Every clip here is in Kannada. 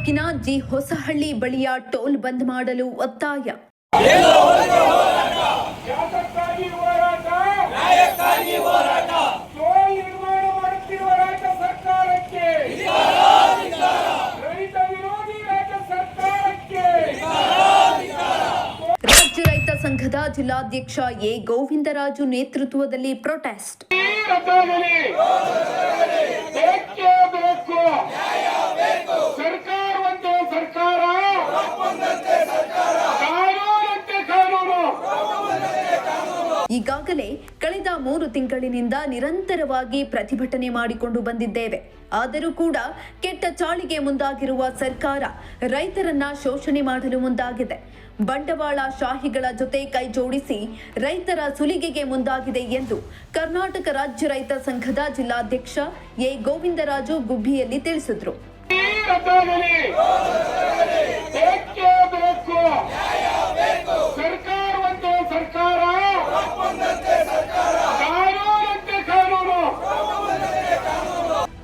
ತಾಲೂಕಿನ ಜಿ ಹೊಸಹಳ್ಳಿ ಬಳಿಯ ಟೋಲ್ ಬಂದ್ ಮಾಡಲು ಒತ್ತಾಯ. ರಾಜ್ಯ ರೈತ ಸಂಘದ ಜಿಲ್ಲಾಧ್ಯಕ್ಷ ಎ ಗೋವಿಂದರಾಜು ನೇತೃತ್ವದಲ್ಲಿ ಪ್ರೊಟೆಸ್ಟ್. ಈಗಾಗಲೇ ಕಳೆದ 3 ತಿಂಗಳಿನಿಂದ ನಿರಂತರವಾಗಿ ಪ್ರತಿಭಟನೆ ಮಾಡಿಕೊಂಡು ಬಂದಿದ್ದೇವೆ. ಆದರೂ ಕೂಡ ಕೆಟ್ಟ ಚಾಳಿಗೆ ಮುಂದಾಗಿರುವ ಸರ್ಕಾರ ರೈತರನ್ನ ಶೋಷಣೆ ಮಾಡಲು ಮುಂದಾಗಿದೆ. ಬಂಡವಾಳ ಶಾಹಿಗಳ ಜೊತೆ ಕೈ ಜೋಡಿಸಿ ರೈತರ ಸುಲಿಗೆಗೆ ಮುಂದಾಗಿದೆ ಎಂದು ಕರ್ನಾಟಕ ರಾಜ್ಯ ರೈತ ಸಂಘದ ಜಿಲ್ಲಾಧ್ಯಕ್ಷ ಎ ಗೋವಿಂದರಾಜು ಗುಬ್ಬಿಯಲ್ಲಿ ತಿಳಿಸಿದರು.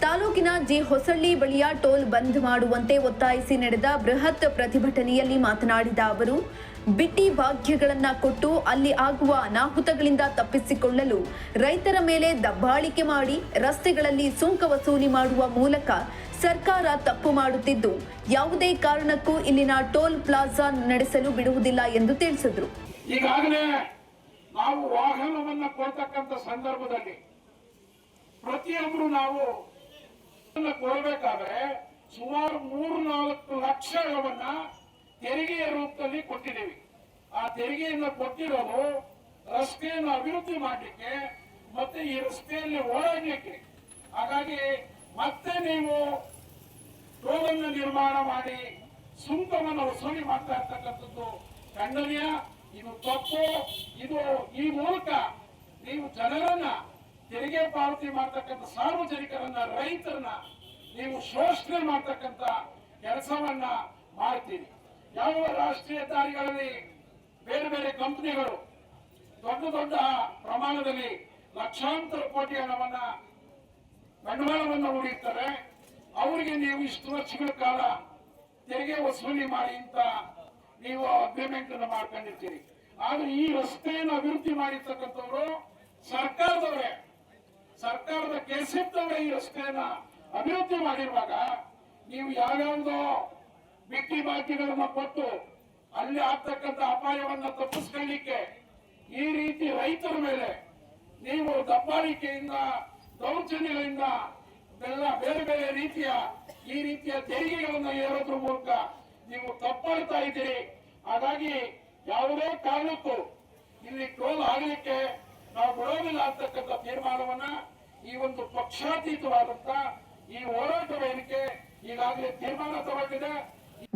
ತಾಲೂಕಿನ ಜಿ ಹೊಸಳ್ಳಿ ಬಳಿಯ ಟೋಲ್ ಬಂದ್ ಮಾಡುವಂತೆ ಒತ್ತಾಯಿಸಿ ನಡೆದ ಬೃಹತ್ ಪ್ರತಿಭಟನೆಯಲ್ಲಿ ಮಾತನಾಡಿದ ಅವರು, ಬಿಟ್ಟಿ ಭಾಗ್ಯಗಳನ್ನ ಕೊಟ್ಟು ಅಲ್ಲಿ ಆಗುವ ಅನಾಹುತಗಳಿಂದ ತಪ್ಪಿಸಿಕೊಳ್ಳಲು ರೈತರ ಮೇಲೆ ದಬ್ಬಾಳಿಕೆ ಮಾಡಿ ರಸ್ತೆಗಳಲ್ಲಿ ಸುಂಕ ವಸೂಲಿ ಮಾಡುವ ಮೂಲಕ ಸರ್ಕಾರ ತಪ್ಪು ಮಾಡುತ್ತಿದ್ದು, ಯಾವುದೇ ಕಾರಣಕ್ಕೂ ಇಲ್ಲಿನ ಟೋಲ್ ಪ್ಲಾಜಾ ನಡೆಸಲು ಬಿಡುವುದಿಲ್ಲ ಎಂದು ತಿಳಿಸಿದರು. ಈಗಾಗಲೇ ನಾವು ವಾಹನವನ್ನ ಕೊಡ್ತಕ್ಕಂಥ ಸಂದರ್ಭದಲ್ಲಿ ಪ್ರತಿಯೊಬ್ಬರು ನಾವು ಕೊಡಬೇಕಾದ್ರೆ ಸುಮಾರು 3-4 ಲಕ್ಷವನ್ನ ತೆರಿಗೆಯ ರೂಪದಲ್ಲಿ ಕೊಟ್ಟಿದ್ದೀವಿ. ಆ ತೆರಿಗೆಯನ್ನು ಕೊಟ್ಟಿರೋದು ರಸ್ತೆಯನ್ನು ಅಭಿವೃದ್ಧಿ ಮಾಡಲಿಕ್ಕೆ ಮತ್ತೆ ಈ ರಸ್ತೆಯಲ್ಲಿ ಓಡಾಡಲಿಕ್ಕೆ. ಹಾಗಾಗಿ ಮತ್ತೆ ನೀವು ಟೋಲನ್ನು ನಿರ್ಮಾಣ ಮಾಡಿ ಸುಂಕವನ್ನು ವಸೂಲಿ ಮಾಡ್ತಾ ಇರ್ತಕ್ಕಂಥದ್ದು ಖಂಡನೀಯ. ಇದು ತಪ್ಪು. ಇದು ಈ ಮೂಲಕ ನೀವು ಜನರನ್ನ ತೆರಿಗೆ ಪಾವತಿ ಮಾಡ್ತಕ್ಕಂಥ ಸಾರ್ವಜನಿಕರನ್ನ, ರೈತರನ್ನ ನೀವು ಶೋಷಣೆ ಮಾಡ್ತಕ್ಕಂಥ ಕೆಲಸವನ್ನ ಮಾಡ್ತೀರಿ. ಯಾವ ರಾಷ್ಟ್ರೀಯ ದಾರಿಗಳಲ್ಲಿ ಬೇರೆ ಬೇರೆ ಕಂಪನಿಗಳು ದೊಡ್ಡ ಪ್ರಮಾಣದಲ್ಲಿ ಲಕ್ಷಾಂತರ ಕೋಟಿ ಹಣವನ್ನ ಬಂಡವಾಳವನ್ನು ಹೂಡಿರ್ತಾರೆ. ಅವರಿಗೆ ನೀವು ಇಷ್ಟು ವರ್ಷಗಳ ಕಾಲ ತೆರಿಗೆ ವಸೂಲಿ ಮಾಡಿ ಅಂತ ನೀವು ಅಗ್ರಿಮೆಂಟ್ ಅನ್ನು ಮಾಡ್ಕೊಂಡಿರ್ತೀರಿ. ಆದ್ರೆ ಈ ರಸ್ತೆಯನ್ನು ಅಭಿವೃದ್ಧಿ ಮಾಡಿರ್ತಕ್ಕಂಥವ್ರು ಸರ್ಕಾರದವರೇ, ಸರ್ಕಾರದ ಕೆಸಿದ್ದವರೇ ಈ ರಸ್ತೆಯನ್ನ ಅಭಿವೃದ್ಧಿ ಮಾಡಿರುವಾಗ ನೀವು ಯಾವ್ಯಾವುದೋ ಬಿಟ್ಟಿ ಬಾಕಿಗಳನ್ನ ಕೊಟ್ಟು ಅಲ್ಲಿ ಆಗ್ತಕ್ಕಂಥ ಅಪಾಯವನ್ನ ತಪ್ಪಿಸ್ಕೊಳ್ಳಿಕ್ಕೆ ಈ ರೀತಿ ರೈತರ ಮೇಲೆ ನೀವು ದಬ್ಬಾಳಿಕೆಯಿಂದ, ದೌರ್ಜನ್ಯಗಳಿಂದ ಎಲ್ಲ ಬೇರೆ ಬೇರೆ ರೀತಿಯ ಈ ರೀತಿಯ ತೆರಿಗೆಗಳನ್ನು ಏರೋದ್ರ ಮೂಲಕ ನೀವು ತಪ್ಪಾಡ್ತಾ ಇದ್ದೀರಿ. ಹಾಗಾಗಿ ಯಾವುದೇ ಕಾರಣಕ್ಕೂ ಇಲ್ಲಿ ಟೋಲ್ ಆಗಲಿಕ್ಕೆ ನಾವು ಬಿಡೋದಿಲ್ಲ ಅಂತಕ್ಕಂಥ ತೀರ್ಮಾನವನ್ನ ಈ ಒಂದು ಪಕ್ಷಾತೀತವಾದಂತ ಈ ಹೋರಾಟ ವೇದಿಕೆ ಈಗಾಗಲೇ ತೀರ್ಮಾನ ತಗೊಂಡಿದೆ.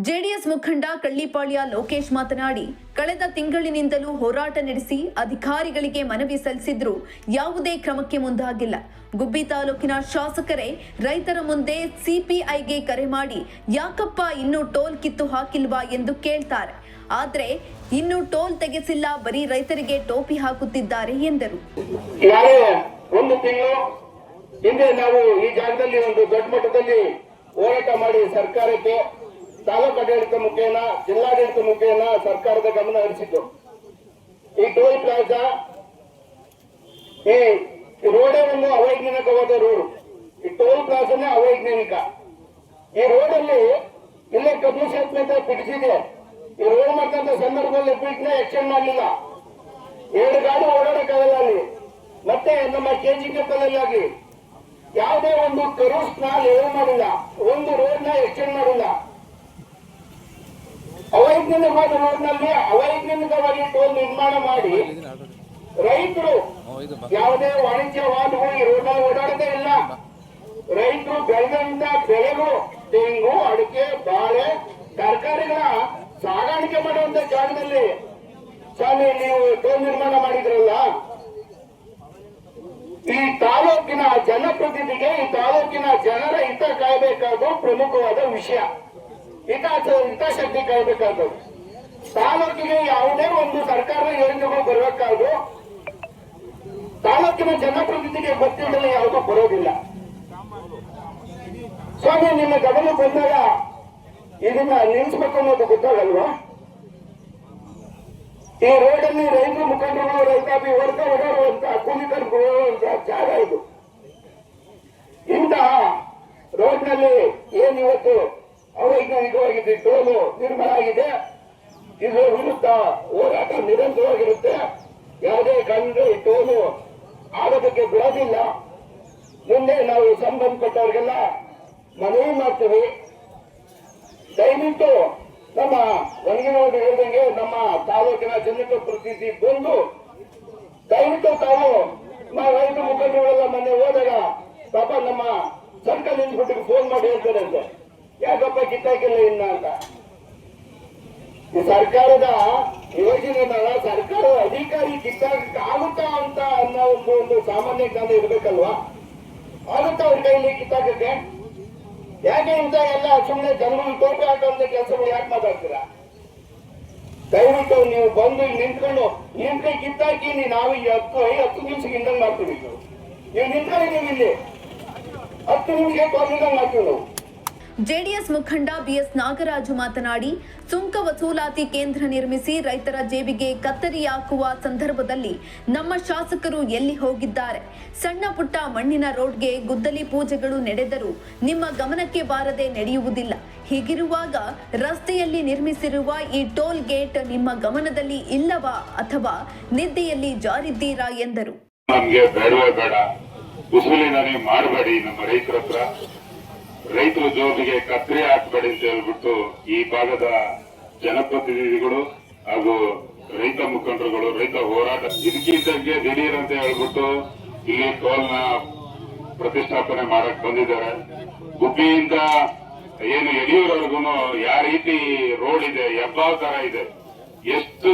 ಜೆಡಿಎಸ್ ಮುಖಂಡ ಕಳ್ಳಿಪಾಳ್ಯ ಲೋಕೇಶ್ ಮಾತನಾಡಿ, ಕಳೆದ ತಿಂಗಳಿನಿಂದಲೂ ಹೋರಾಟ ನಡೆಸಿ ಅಧಿಕಾರಿಗಳಿಗೆ ಮನವಿ ಸಲ್ಲಿಸಿದ್ರೂ ಯಾವುದೇ ಕ್ರಮಕ್ಕೆ ಮುಂದಾಗಿಲ್ಲ. ಗುಬ್ಬಿ ತಾಲೂಕಿನ ಶಾಸಕರೇ ರೈತರ ಮುಂದೆ ಸಿಪಿಐಗೆ ಕರೆ ಮಾಡಿ ಯಾಕಪ್ಪ ಇನ್ನೂ ಟೋಲ್ ಕಿತ್ತು ಹಾಕಿಲ್ವಾ ಎಂದು ಕೇಳ್ತಾರೆ. ಆದ್ರೆ ಇನ್ನು ಟೋಲ್ ತೆಗೆಸಿಲ್ಲ, ಬರೀ ರೈತರಿಗೆ ಟೋಪಿ ಹಾಕುತ್ತಿದ್ದಾರೆ ಎಂದರು. ಒಂದು ತಿಂಗಳು ಹಿಂದೆ ನಾವು ಈ ಜಾಗದಲ್ಲಿ ಒಂದು ದೊಡ್ಡ ಮಟ್ಟದಲ್ಲಿ ಹೋರಾಟ ಮಾಡಿ ಸರ್ಕಾರಕ್ಕೆ ತಾಲೂಕು ಆಡಳಿತ ಮುಖೇನ, ಜಿಲ್ಲಾಡಳಿತ ಮುಖೇನ ಸರ್ಕಾರದ ಗಮನ ಹರಿಸಿದ್ದು. ಈ ಟೋಲ್ ಪ್ಲಾಜಾ, ಈ ರೋಡೇ ಒಂದು ಅವೈಜ್ಞಾನಿಕವಾದ ರೋಡ್. ಈ ಟೋಲ್ ಪ್ಲಾಜಾನೇ ಅವೈಜ್ಞಾನಿಕ. ಈ ರೋಡಲ್ಲಿ ಇಲ್ಲೇ ಕಬ್ಬಿಣ ಸೇತುವೆ ಬಿಡಿಸಿದೆ. ಈ ರೋಡ್ ಮಾಡ್ತಂತ ಸಂದರ್ಭದಲ್ಲಿ ಬಿಟ್ನ ಎಕ್ಸ್ಟೆಂಡ್ ಮಾಡಲಿಲ್ಲ. 2 ಗಾಡಿ ಓಡಾಡಕ್ಕಾಗಲ್ಲ ಅಲ್ಲಿ. ಮತ್ತೆ ನಮ್ಮ ಕೆಜಿಕೆಪಲ್ಲಿ ಆಗಿ ಯಾವುದೇ ಒಂದು ಕರೂಸ್ ನ ಲೇವ್ ಮಾಡಿಲ್ಲ, ಒಂದು ರೋಡ್ ನ ಎಕ್ಸ್ಟೆಂಡ್ ಮಾಡಿಲ್ಲ. ಅವೈಜ್ಞಾನಿಕವಾದ ರೋಡ್ ನಲ್ಲಿ ಅವೈಜ್ಞಾನಿಕವಾಗಿ ಟೋಲ್ ನಿರ್ಮಾಣ ಮಾಡಿ ರೈತರು ಯಾವುದೇ ವಾಣಿಜ್ಯ ವಾಹನಗಳು ಈ ರೋಡ್ ನಲ್ಲಿ ಓಡಾಡದೇ ಇಲ್ಲ. ರೈತರು ಬೆಳೆದಂತ ಬೆಳೆಗಳು, ತೆಂಗು, ಅಡಿಕೆ, ಬಾಳೆ, ತರಕಾರಿಗಳ ಸಾಗಾಣಿಕೆ ಮಾಡುವಂತ ಜಾಗದಲ್ಲಿ ಸ್ವಾಮಿ ನೀವು ಟೋಲ್ ನಿರ್ಮಾಣ ಮಾಡಿದ್ರಲ್ಲ. ಈ ತಾಲೂಕಿನ ಜನಪ್ರತಿನಿಧಿಗೆ, ಈ ತಾಲೂಕಿನ ಜನರ ಹಿತ ಕಾಯಬೇಕಾದ ಪ್ರಮುಖವಾದ ವಿಷಯ. ಹಿತಾಸಕ್ತಿ ಕಾಯಬೇಕಾದ್ರು. ತಾಲೂಕಿಗೆ ಯಾವುದೇ ಒಂದು ಸರ್ಕಾರದ ಯೋಜನೆಗಳು ಬರಬೇಕಾದ್ರು ತಾಲೂಕಿನ ಜನಪ್ರತಿನಿಧಿಗೆ ಗೊತ್ತಿಲ್ಲದೆ ಯಾವುದೂ ಬರೋದಿಲ್ಲ. ಸ್ವಾಮಿ ನಿಮ್ಮ ಗಮನ ಬಂದಾಗ ಇದನ್ನ ನಿಲ್ಲಿಸ್ಬೇಕು ಅನ್ನೋದು ಗೊತ್ತಾಗಲ್ವಾ? ಈ ರೋಡಲ್ಲಿ ರೈತರ ಮುಖಂಡರು, ರೈತಾಪಿ ವರ್ಗ ಓಡಾಡುವಂತ ಕೂಲಿಕರು ಓಡಾಡುವಂತ ಜಾಗ ಇದು. ಇಂತಹ ರೋಡ್ನಲ್ಲಿ ಏನ್ ಇವತ್ತು ಅವೈಜ್ಞಾನಿಕವಾಗಿ ಟೋಲು ನಿರ್ಮಾಣ ಆಗಿದೆ. ಇದರ ವಿರುದ್ಧ ಹೋರಾಟ ನಿರಂತರವಾಗಿರುತ್ತೆ. ಯಾವುದೇ ಕಾರಣದಲ್ಲಿ ಟೋಲು ಆಗೋದಕ್ಕೆ ಬಿಡೋದಿಲ್ಲ. ಮುಂದೆ ನಾವು ಸಂಬಂಧಪಟ್ಟವರಿಗೆಲ್ಲ ಮನವಿ ಮಾಡ್ತೀವಿ. ದಯವಿಟ್ಟು ನಮ್ಮ ರಂಗನವರು ಹೇಳಿದಂಗೆ ನಮ್ಮ ತಾಲೂಕಿನ ಜನಪ್ರತಿನಿಧಿ ಬಂದು ದಯವಿಟ್ಟು ತಾವು ರೈತ ಮುಖಂಡಗಳೆಲ್ಲ ಮೊನ್ನೆ ಹೋದಾಗ ಪಾಪ ನಮ್ಮ ಸರ್ಕಲ್ ಇನ್ಸ್ಪೆಕ್ಟರ್ ಫೋನ್ ಮಾಡಿ ಹೇಳ್ತಾರಂತೆ, ಯಾಕಪ್ಪ ಕಿತ್ತಾಕಿಲ್ಲ ಇನ್ನ ಅಂತ. ಈ ಸರ್ಕಾರದ ಯೋಜನೆನ ಸರ್ಕಾರದ ಅಧಿಕಾರಿ ಕಿತ್ತಾಕ ಆಗುತ್ತಾ ಅಂತ ಅನ್ನೋ ಒಂದು ಸಾಮಾನ್ಯ ಜ್ಞಾನ ಇರ್ಬೇಕಲ್ವಾ? ಆಗುತ್ತಾ ಅವ್ರ ಕೈಲಿ ಕಿತ್ತಾಕಕ್ಕೆ? ಯಾಕೆ ಇಂತ ಎಲ್ಲ ಸುಮ್ಮನೆ ಜನಗಳು ಟೋಪಿ ಹಾಕುವಂತ ಕೆಲಸಗಳು ಯಾಕೆ ಮಾತಾಡ್ತೀರಾ? ದಯವಿಟ್ಟು ನೀವು ಬಂದು ನಿಂತ್ಕೊಂಡು ನಿಮ್ ಕೈ ಕಿತ್ತಾಕಿ ನಾವು ಈ 10 ನಿಮಿಷಕ್ಕೆ ಹಿಂದಂಗ್ ಮಾಡ್ತೀವಿ. ನೀವು ನಿಂತ್ಕೊಳ್ಳಿ, ನೀವು ಇಲ್ಲಿ 10 ನಿಮಿಷಕ್ಕೆ ಹಿಂದಂಗ್ ಮಾಡ್ತೀವಿ ನಾವು. ಜೆಡಿಎಸ್ ಮುಖಂಡ ಬಿಎಸ್ ನಾಗರಾಜು ಮಾತನಾಡಿ, ಸುಂಕ ವಸೂಲಾತಿ ಕೇಂದ್ರ ನಿರ್ಮಿಸಿ ರೈತರ ಜೇಬಿಗೆ ಕತ್ತರಿ ಹಾಕುವ ಸಂದರ್ಭದಲ್ಲಿ ನಮ್ಮ ಶಾಸಕರು ಎಲ್ಲಿ ಹೋಗಿದ್ದಾರೆ? ಸಣ್ಣ ಪುಟ್ಟ ಮಣ್ಣಿನ ರೋಡ್ಗೆ ಗುದ್ದಲಿ ಪೂಜೆಗಳು ನಡೆದರೂ ನಿಮ್ಮ ಗಮನಕ್ಕೆ ಬಾರದೆ ನಡೆಯುವುದಿಲ್ಲ. ಹೀಗಿರುವಾಗ ರಸ್ತೆಯಲ್ಲಿ ನಿರ್ಮಿಸಿರುವ ಈ ಟೋಲ್ ಗೇಟ್ ನಿಮ್ಮ ಗಮನದಲ್ಲಿ ಇಲ್ಲವಾ ಅಥವಾ ನಿದ್ದೆಯಲ್ಲಿ ಜಾರಿದ್ದೀರಾ ಎಂದರು. ನಮ್ಗೆ ಬೇಡವೇ ಬೇಡ, ಉಸುಲಿನಲ್ಲಿ ಮಾಡಬೇಡಿ. ನಮ್ಮ ರೈತರ ಹತ್ರ ರೈತರ ಜೋಬಿಗೆ ಕತ್ತರಿ ಹಾಕಬೇಡಿ ಅಂತ ಹೇಳ್ಬಿಟ್ಟು ಈ ಭಾಗದ ಜನಪ್ರತಿನಿಧಿಗಳು ಹಾಗೂ ರೈತ ಮುಖಂಡರುಗಳು, ರೈತ ಹೋರಾಟ ಇದಕ್ಕಿದ್ದಂಗೆ ದಿಢೀರ್ ಅಂತ ಹೇಳ್ಬಿಟ್ಟು ಇಲ್ಲಿ ಟೋಲ್ನ ಪ್ರತಿಷ್ಠಾಪನೆ ಮಾಡಕ್ ಬಂದಿದ್ದಾರೆ. ಗುಬ್ಬಿಯಿಂದ ಏನು ಯಡಿಯೂರವರೆಗೂ ಯಾವ ರೀತಿ ರೋಡ್ ಇದೆ, ಹೆಬ್ಬಾವ್ ತರ ಇದೆ. ಎಷ್ಟು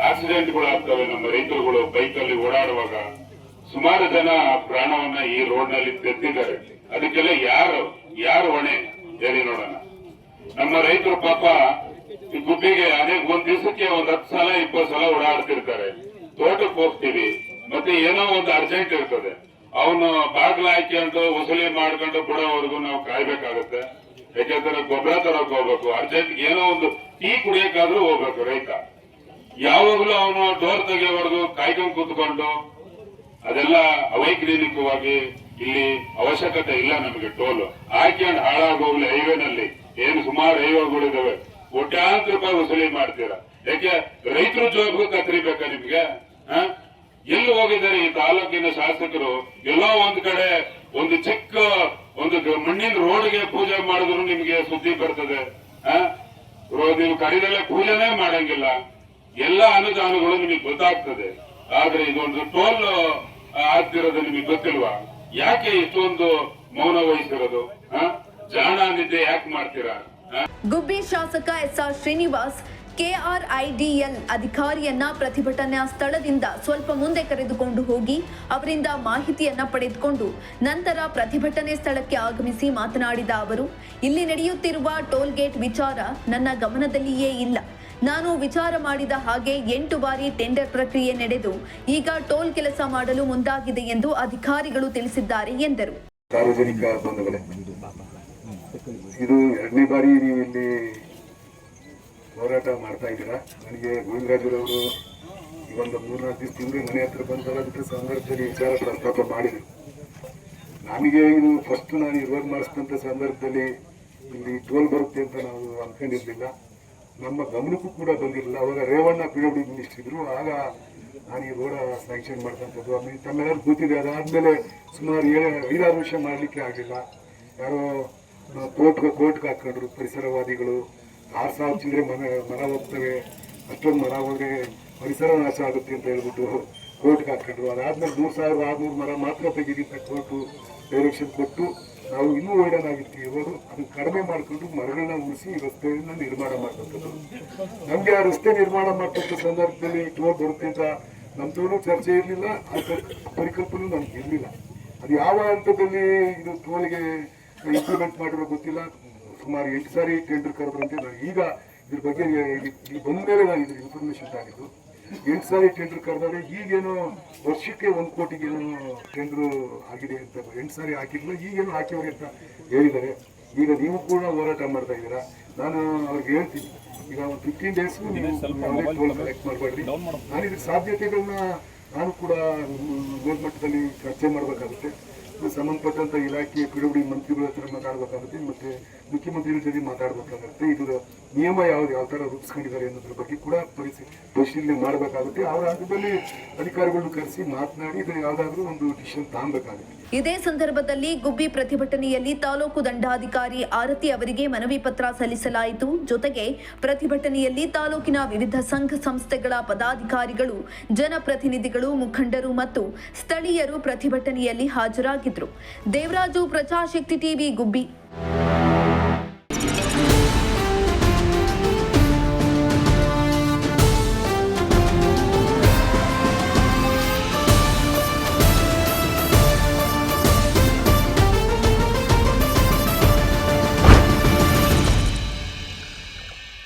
ಆಕ್ಸಿಡೆಂಟ್ಗಳು ಆಗ್ತವೆ ನಮ್ಮ ರೈತರುಗಳು ಬೈಕಲ್ಲಿ ಓಡಾಡುವಾಗ. ಸುಮಾರು ಜನ ಪ್ರಾಣವನ್ನ ಈ ರೋಡ್ ನಲ್ಲಿ ತೆತ್ತಿದ್ದಾರೆ. ಅದಕ್ಕೆಲ್ಲ ಯಾರು ಹೊಣೆ ಹೇಳಿ ನೋಡೋಣ. ನಮ್ಮ ರೈತರು ಪಾಪ ಈ ಗುಬ್ಬಿಗೆ ಒಂದ್ ದಿವಸಕ್ಕೆ 10 ಸಲ 20 ಸಲ ಓಡಾಡ್ತಿರ್ತಾರೆ. ತೋಟಕ್ಕೆ ಹೋಗ್ತೀವಿ, ಮತ್ತೆ ಏನೋ ಒಂದು ಅರ್ಜೆಂಟ್ ಇರ್ತದೆ, ಅವನು ಬಾಗ್ಲ ಹಾಕೊಂಡು ವಸೂಲಿ ಮಾಡ್ಕೊಂಡು ಬಿಡೋವರೆಗೂ ನಾವು ಕಾಯ್ಬೇಕಾಗತ್ತೆ. ಯಾಕೆಂದ್ರೆ ಗೊಬ್ಬರ ತರಕ್ ಹೋಗ್ಬೇಕು, ಅರ್ಜೆಂಟ್ ಏನೋ ಒಂದು ಟೀ ಕುಡಿಯಕ್ಕಾದ್ರೂ ಹೋಗ್ಬೇಕು ರೈತ. ಯಾವಾಗ್ಲೂ ಅವನು ಡೋರ್ ತೆಗೆಯೋವರೆಗೂ ಕಾಯ್ಕೊಂಡು ಕೂತ್ಕೊಂಡು ಅದೆಲ್ಲ ಅವೈಜ್ಞಾನಿಕವಾಗಿ ಇಲ್ಲಿ ಅವಶ್ಯಕತೆ ಇಲ್ಲ. ನಮಗೆ ಟೋಲ್ ಹಾಕ್ಯಂಡ್ ಹಾಳಾಗೋಗ್ಲಿ. ಹೈವೇನಲ್ಲಿ ಏನು ಸುಮಾರು ಹೈವೇಗಳಿದಾವೆ, ಕೋಟ್ಯಾಂತರ ರೂಪಾಯಿ ವಸೂಲಿ ಮಾಡ್ತೀರಾ. ಯಾಕೆ ರೈತರ ಜವಾಬ್ದಾರಿ ಕತ್ತರಿಬೇಕಾ ನಿಮ್ಗೆ? ಎಲ್ಲಿ ಹೋಗಿದ್ದಾರೆ ಈ ತಾಲೂಕಿನ ಶಾಸಕರು? ಎಲ್ಲೋ ಒಂದ್ ಕಡೆ ಒಂದು ಚಿಕ್ಕ ಒಂದು ಮಣ್ಣಿನ ರೋಡ್ಗೆ ಪೂಜೆ ಮಾಡಿದ್ರು ನಿಮ್ಗೆ ಸುದ್ದಿ ಬರ್ತದೆ. ನೀವು ಕಡಿದಲ್ಲೇ ಪೂಜೆನೇ ಮಾಡಂಗಿಲ್ಲ. ಎಲ್ಲ ಅನುದಾನಗಳು ನಿಮಗೆ ಗೊತ್ತಾಗ್ತದೆ. ಆದ್ರೆ ಇದೊಂದು ಟೋಲ್ ಆಗ್ತಿರೋದು ನಿಮಗೆ ಗೊತ್ತಿಲ್ವಾ? ಯಾಕೆ ಇಷ್ಟೊಂದು ಮೌನ ವಹಿಸಿರೋದು? ಜಾಣ ನಿದ್ದೆ ಯಾಕೆ ಮಾಡ್ತೀರಾ? ಗುಬ್ಬಿ ಶಾಸಕ ಎಸ್ಆರ್ ಶ್ರೀನಿವಾಸ್ ಕೆಆರ್ಐಡಿಎಲ್ ಅಧಿಕಾರಿಯನ್ನ ಪ್ರತಿಭಟನಾ ಸ್ಥಳದಿಂದ ಸ್ವಲ್ಪ ಮುಂದೆ ಕರೆದುಕೊಂಡು ಹೋಗಿ ಅವರಿಂದ ಮಾಹಿತಿಯನ್ನ ಪಡೆದುಕೊಂಡು ನಂತರ ಪ್ರತಿಭಟನೆ ಸ್ಥಳಕ್ಕೆ ಆಗಮಿಸಿ ಮಾತನಾಡಿದ ಅವರು, ಇಲ್ಲಿ ನಡೆಯುತ್ತಿರುವ ಟೋಲ್ ಗೇಟ್ ವಿಚಾರ ನನ್ನ ಗಮನದಲ್ಲಿಯೇ ಇಲ್ಲ. ನಾನು ವಿಚಾರ ಮಾಡಿದ ಹಾಗೆ 8 ಬಾರಿ ಟೆಂಡರ್ ಪ್ರಕ್ರಿಯೆ ನಡೆದು ಈಗ ಟೋಲ್ ಕೆಲಸ ಮಾಡಲು ಮುಂದಾಗಿದೆ ಎಂದು ಅಧಿಕಾರಿಗಳು ತಿಳಿಸಿದ್ದಾರೆ ಎಂದರು. ಸಾರ್ವಜನಿಕ ಬಂಧುಗಳೇ, ಇದು 2ನೇ ಬಾರಿ ನೀವು ಇಲ್ಲಿ ಹೋರಾಟ ಮಾಡ್ತಾ ಇದ್ದೀರಾ. ನನಗೆ ಗೋವಿಂದರಾಜರವರು ಒಂದು 3-4 ದಿವಸದಿಂದ ಮನೆ ಹತ್ರ ಬಂದ ಸಂದರ್ಭದಲ್ಲಿ ವಿಚಾರ ಪ್ರಸ್ತಾಪ ಮಾಡಿದರು. ನಮಗೆ ಇದು ಫಸ್ಟ್ ನಾನು ಇರುವಾಗ ಮಾಡಿಸಿದಂಥ ಸಂದರ್ಭದಲ್ಲಿ ಇಲ್ಲಿ ಟೋಲ್ ಬರುತ್ತೆ ಅಂತ ನಾವು ಅನ್ಕೊಂಡಿರ್ಲಿಲ್ಲ. ನಮ್ಮ ಗಮನಕ್ಕೂ ಕೂಡ ಬಂದಿರಲಿಲ್ಲ. ಅವಾಗ ರೇವಣ್ಣ PWD ಮಿನಿಸ್ಟರ್ ಇದ್ರು. ಆಗ ನಾನು ಈ ರೋಡ ಸ್ಯಾಂಕ್ಷನ್ ಮಾಡ್ತಂಥದ್ದು ತಮ್ಮೆಲ್ಲರೂ ಗೊತ್ತಿದೆ. ಅದಾದ್ಮೇಲೆ ಸುಮಾರು 5-6 ವರ್ಷ ಮಾಡಲಿಕ್ಕೆ ಆಗಲಿಲ್ಲ. ಯಾರೋ ಕೋರ್ಟ್ಗೆ ಹಾಕೊಂಡ್ರು ಪರಿಸರವಾದಿಗಳು. 6,000 ಚಿಲ್ಲರೆ ಮರ ಹೋಗ್ತವೆ, ಅಷ್ಟೊಂದು ಮರ ಹೋದ್ರೆ ಪರಿಸರ ನಾಶ ಆಗುತ್ತೆ ಅಂತ ಹೇಳ್ಬಿಟ್ಟು ಕೋರ್ಟ್ಗೆ ಹಾಕೊಂಡ್ರು. ಅದಾದ್ಮೇಲೆ 3,600 ಮರ ಮಾತ್ರ ತೆಗೀಲಿಂತ ಕೋರ್ಟು ಡೈರೆಕ್ಷನ್ ಕೊಟ್ಟು ನಾವು ಇನ್ನೂ ವೈಡನ್ ಆಗಿರ್ತೀವಿ. ಇವರು ಅದನ್ನು ಕಡಿಮೆ ಮಾಡಿಕೊಂಡು ಮರಗಳನ್ನ ಉಳಿಸಿ ರಸ್ತೆಯನ್ನ ನಿರ್ಮಾಣ ಮಾಡ್ತಕ್ಕದ್ದು. ನಮಗೆ ಆ ರಸ್ತೆ ನಿರ್ಮಾಣ ಮಾಡ್ತಕ್ಕ ಸಂದರ್ಭದಲ್ಲಿ ಟೋಲ್ ಬರುತ್ತೆ ಅಂತ ನಮ್ದು ಚರ್ಚೆ ಇರಲಿಲ್ಲ, ಪರಿಕಲ್ಪನೆ ನಮ್ಗೆ ಇರಲಿಲ್ಲ. ಅದು ಯಾವ ಹಂತದಲ್ಲಿ ಇದು ಟೋಲ್ಗೆ ಇಂಪ್ಲಿಮೆಂಟ್ ಮಾಡಿರೋ ಗೊತ್ತಿಲ್ಲ. ಸುಮಾರು 8 ಸಾರಿ ಟೆಂಡರ್ ಕರೆದ್ರಂತೆ. ನಾನು ಈಗ ಇದ್ರ ಬಗ್ಗೆ ಇಲ್ಲಿ ಬಂದ ಮೇಲೆ ನಾನು ಇದ್ರ ಇನ್ಫಾರ್ಮೇಶನ್ ಆಗಿದ್ದು. 8 ಸಾರಿ ಟೆಂಡರ್ ಕರೆದಾರೆ. ಈಗೇನೋ ವರ್ಷಕ್ಕೆ 1 ಕೋಟಿಗೇನೋ ಟೆಂಡರ್ ಆಗಿದೆ ಅಂತ 8 ಸಾರಿ ಹಾಕಿದ್ಲು. ಈಗೇನೋ ಹಾಕಿವ್ರಿ ಅಂತ ಹೇಳಿದ್ದಾರೆ. ಈಗ ನೀವು ಕೂಡ ಹೋರಾಟ ಮಾಡ್ತಾ ಇದ್ದೀರಾ. ನಾನು ಅವ್ರಿಗೆ ಹೇಳ್ತೀನಿ, ಈಗ ಒಂದು 15 ಡೇಸ್ ನೀವು ಟೋಲ್ ಕಲೆಕ್ಟ್ ಮಾಡಬೇಡ್ರಿ. ನಾನು ಇದ್ರ ಸಾಧ್ಯತೆಗಳನ್ನ ನಾನು ಕೂಡ ಮೇಲ್ಮಟ್ಟದಲ್ಲಿ ಚರ್ಚೆ ಮಾಡಬೇಕಾಗುತ್ತೆ. ಸಂಬಂಧಪಟ್ಟಂತ ಇಲಾಖೆ ಪಿಡಬ್ಲ್ಯೂಡಿ ಮಂತ್ರಿಗಳ ಹತ್ರ ಮಾತಾಡಬೇಕಾಗುತ್ತೆ, ಮತ್ತೆ ಮುಖ್ಯಮಂತ್ರಿಗಳ ಜೊತೆ ಮಾತಾಡಬೇಕಾಗುತ್ತೆ. ಇದರ ನಿಯಮ ಯಾವ ತರ ರೂಪಿಸ್ಕೊಂಡಿದ್ದಾರೆ ಅನ್ನೋದ್ರ ಬಗ್ಗೆ ಕೂಡ ಪರಿಶೀಲನೆ ಮಾಡಬೇಕಾಗುತ್ತೆ. ಅವರ ಹಂತದಲ್ಲಿ ಅಧಿಕಾರಿಗಳನ್ನು ಕರೆಸಿ ಮಾತನಾಡಿ ಇದರ ಯಾವುದಾದ್ರೂ ಒಂದು ಡಿಸಿಷನ್ ತಗೊಬೇಕಾಗುತ್ತೆ. ಇದೇ ಸಂದರ್ಭದಲ್ಲಿ ಗುಬ್ಬಿ ಪ್ರತಿಭಟನೆಯಲ್ಲಿ ತಾಲೂಕು ದಂಡಾಧಿಕಾರಿ ಆರತಿ ಅವರಿಗೆ ಮನವಿ ಪತ್ರ ಸಲ್ಲಿಸಲಾಯಿತು. ಜೊತೆಗೆ ಪ್ರತಿಭಟನೆಯಲ್ಲಿ ತಾಲೂಕಿನ ವಿವಿಧ ಸಂಘ ಸಂಸ್ಥೆಗಳ ಪದಾಧಿಕಾರಿಗಳು, ಜನಪ್ರತಿನಿಧಿಗಳು, ಮುಖಂಡರು ಮತ್ತು ಸ್ಥಳೀಯರು ಪ್ರತಿಭಟನೆಯಲ್ಲಿ ಹಾಜರಾಗಿದ್ದರು. ದೇವರಾಜು, ಪ್ರಜಾಶಕ್ತಿ ಟಿವಿ, ಗುಬ್ಬಿ.